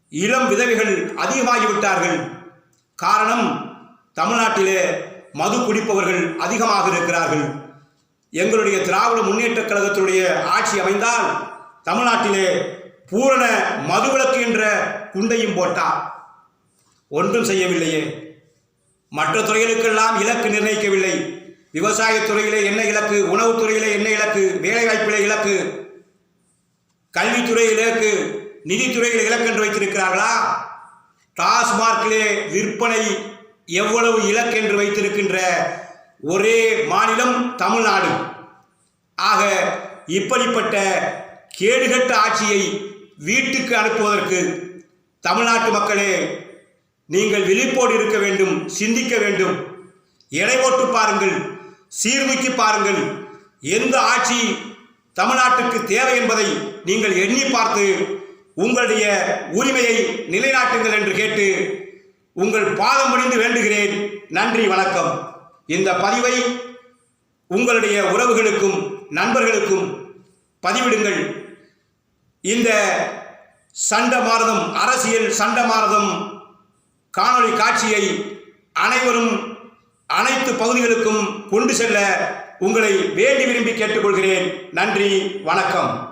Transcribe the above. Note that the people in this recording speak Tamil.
இளம் விதவைகள் அதிகமாகிவிட்டார்கள். காரணம், தமிழ்நாட்டிலே மது குடிப்பவர்கள் அதிகமாக இருக்கிறார்கள். எங்களுடைய திராவிட முன்னேற்றக் கழகத்தினுடைய ஆட்சி அமைந்தால் தமிழ்நாட்டிலே பூரண மதுவிலக்கு என்ற குண்டையும் போட்டார். ஒன்றும் செய்யவில்லையே. மற்ற துறைகளுக்கெல்லாம் இலக்கு நிர்ணயிக்கவில்லை. விவசாயத்துறையிலே என்ன இலக்கு, உணவுத்துறையிலே என்ன இலக்கு, வேலைவாய்ப்பிலே இலக்கு, கல்வித்துறையில் இலக்கு, நிதித்துறையில் இலக்கு என்று வைத்திருக்கிறார்களா? டாஸ்மார்க்கிலே விற்பனை எவ்வளவு இலக்கு என்று வைத்திருக்கின்ற ஒரே மாநிலம் தமிழ்நாடு. ஆக இப்படிப்பட்ட கேடுகட்ட ஆட்சியை வீட்டுக்கு அனுப்புவதற்கு தமிழ்நாட்டு மக்களே நீங்கள் விழிப்போடு இருக்க வேண்டும், சிந்திக்க வேண்டும். எடை போட்டு பாருங்கள், சீர்தூக்கி பாருங்கள். எந்த ஆட்சி தமிழ்நாட்டுக்கு தேவை என்பதை நீங்கள் எண்ணி பார்த்து உங்களுடைய உரிமையை நிலைநாட்டுங்கள் என்று கேட்டு உங்கள் பாதம் பணிந்து வேண்டுகிறேன். நன்றி, வணக்கம். இந்த பதிவை உங்களுடைய உறவுகளுக்கும் நண்பர்களுக்கும் பதிவிடுங்கள். இந்த சண்டமாரதம், அரசியல் சண்டமாரதம் காணொளி காட்சியை அனைவரும் அனைத்து பகுதிகளுக்கும் கொண்டு செல்ல உங்களை வேண்டி விரும்பி கேட்டுக்கொள்கிறேன். நன்றி, வணக்கம்.